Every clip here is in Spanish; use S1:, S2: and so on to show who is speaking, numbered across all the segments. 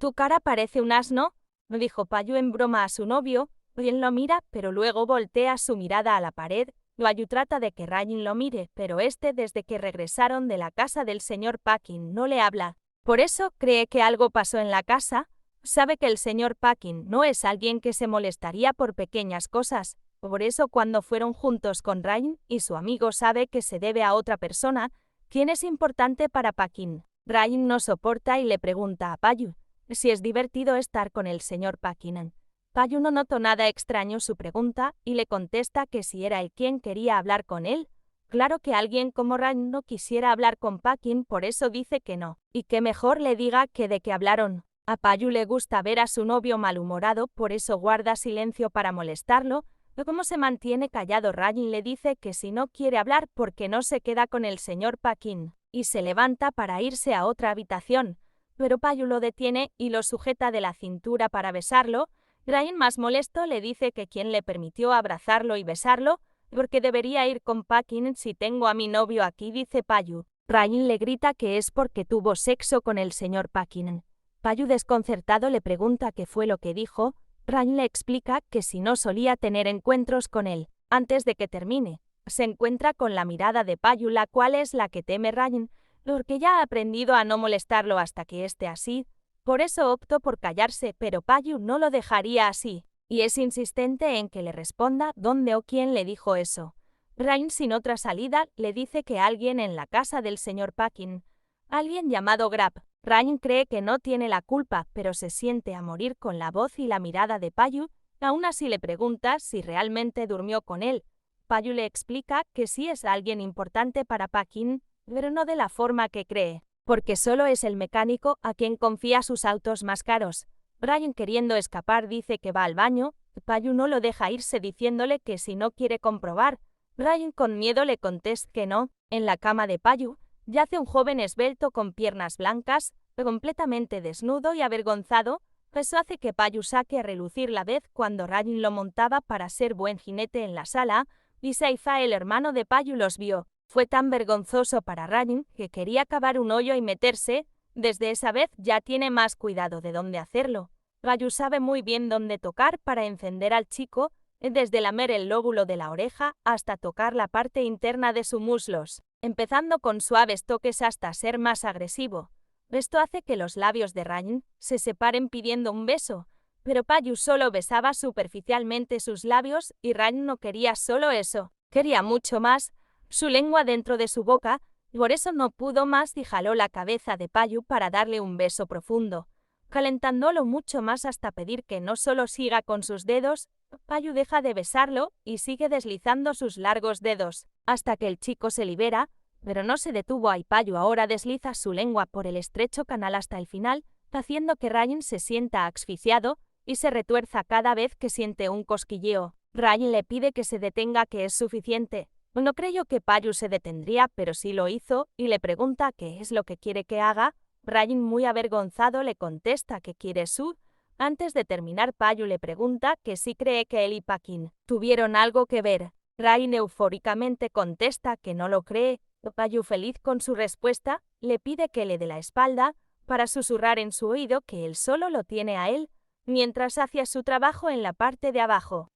S1: Tu cara parece un asno, dijo Payu en broma a su novio. Ryan lo mira, pero luego voltea su mirada a la pared. Payu trata de que Ryan lo mire, pero desde que regresaron de la casa del señor Packin no le habla. Por eso cree que algo pasó en la casa. Sabe que el señor Packin no es alguien que se molestaría por pequeñas cosas. Por eso cuando fueron juntos con Ryan y su amigo sabe que se debe a otra persona, quien es importante para Packin. Ryan no soporta y le pregunta a Payu si es divertido estar con el señor Packin. Payu no notó nada extraño su pregunta y le contesta que si era él quien quería hablar con él. Claro que alguien como Ryan no quisiera hablar con Packin, por eso dice que no. Y que mejor le diga que de qué hablaron. A Payu le gusta ver a su novio malhumorado, por eso guarda silencio para molestarlo. Pero como se mantiene callado, Ryan le dice que si no quiere hablar porque no se queda con el señor Packin. Y se levanta para irse a otra habitación. Pero Payu lo detiene y lo sujeta de la cintura para besarlo. Ryan, más molesto, le dice que quien le permitió abrazarlo y besarlo, porque debería ir con Packin si tengo a mi novio aquí, dice Payu. Ryan le grita que es porque tuvo sexo con el señor Packin. Payu desconcertado le pregunta qué fue lo que dijo. Ryan le explica que si no solía tener encuentros con él. Antes de que termine, se encuentra con la mirada de Payu, la cual es la que teme Ryan, porque ya ha aprendido a no molestarlo hasta que esté así. Por eso optó por callarse, pero Payu no lo dejaría así, y es insistente en que le responda dónde o quién le dijo eso. Ryan, sin otra salida, le dice que alguien en la casa del señor Packin, alguien llamado Grab. Ryan cree que no tiene la culpa, pero se siente a morir con la voz y la mirada de Payu. Aún así le pregunta si realmente durmió con él. Payu le explica que sí es alguien importante para Packin, pero no de la forma que cree, porque solo es el mecánico a quien confía sus autos más caros. Ryan, queriendo escapar, dice que va al baño. Payu no lo deja irse diciéndole que si no quiere comprobar. Ryan con miedo le contesta que no. En la cama de Payu yace un joven esbelto con piernas blancas, completamente desnudo y avergonzado. Eso hace que Payu saque a relucir la vez cuando Ryan lo montaba para ser buen jinete en la sala, y Saifa, el hermano de Payu, los vio. Fue tan vergonzoso para Ryan que quería cavar un hoyo y meterse. Desde esa vez ya tiene más cuidado de dónde hacerlo. Payu sabe muy bien dónde tocar para encender al chico, desde lamer el lóbulo de la oreja hasta tocar la parte interna de sus muslos, empezando con suaves toques hasta ser más agresivo. Esto hace que los labios de Ryan se separen pidiendo un beso, pero Payu solo besaba superficialmente sus labios y Ryan no quería solo eso, quería mucho más, su lengua dentro de su boca, y por eso no pudo más y jaló la cabeza de Payu para darle un beso profundo, calentándolo mucho más hasta pedir que no solo siga con sus dedos. Payu deja de besarlo y sigue deslizando sus largos dedos, hasta que el chico se libera, pero no se detuvo ahí. Payu ahora desliza su lengua por el estrecho canal hasta el final, haciendo que Ryan se sienta asfixiado y se retuerza cada vez que siente un cosquilleo. Ryan le pide que se detenga, que es suficiente. No creyó que Payu se detendría, pero sí lo hizo, y le pregunta qué es lo que quiere que haga. Ryan, muy avergonzado, le contesta que quiere su. Antes de terminar, Payu le pregunta que si cree que él y Packin tuvieron algo que ver. Ryan eufóricamente contesta que no lo cree. Payu, feliz con su respuesta, le pide que le dé la espalda para susurrar en su oído que él solo lo tiene a él, mientras hacía su trabajo en la parte de abajo.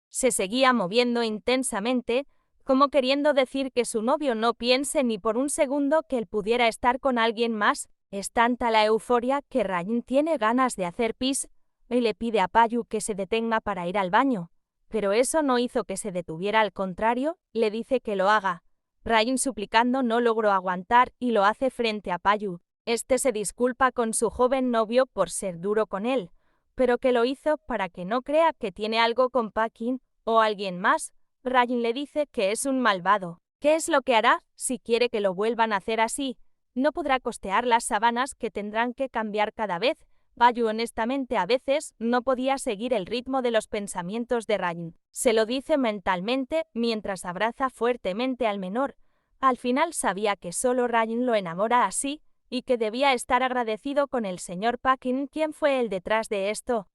S1: Se seguía moviendo intensamente, como queriendo decir que su novio no piense ni por un segundo que él pudiera estar con alguien más. Es tanta la euforia que Ryan tiene ganas de hacer pis y le pide a Payu que se detenga para ir al baño. Pero eso no hizo que se detuviera, al contrario, le dice que lo haga. Ryan, suplicando, no logró aguantar y lo hace frente a Payu. Este se disculpa con su joven novio por ser duro con él, pero que lo hizo para que no crea que tiene algo con Packin o alguien más. Ryan le dice que es un malvado. ¿Qué es lo que hará si quiere que lo vuelvan a hacer así? No podrá costear las sábanas que tendrán que cambiar cada vez. Payu honestamente a veces no podía seguir el ritmo de los pensamientos de Ryan. Se lo dice mentalmente mientras abraza fuertemente al menor. Al final sabía que solo Ryan lo enamora así y que debía estar agradecido con el señor Packin, quien fue el detrás de esto.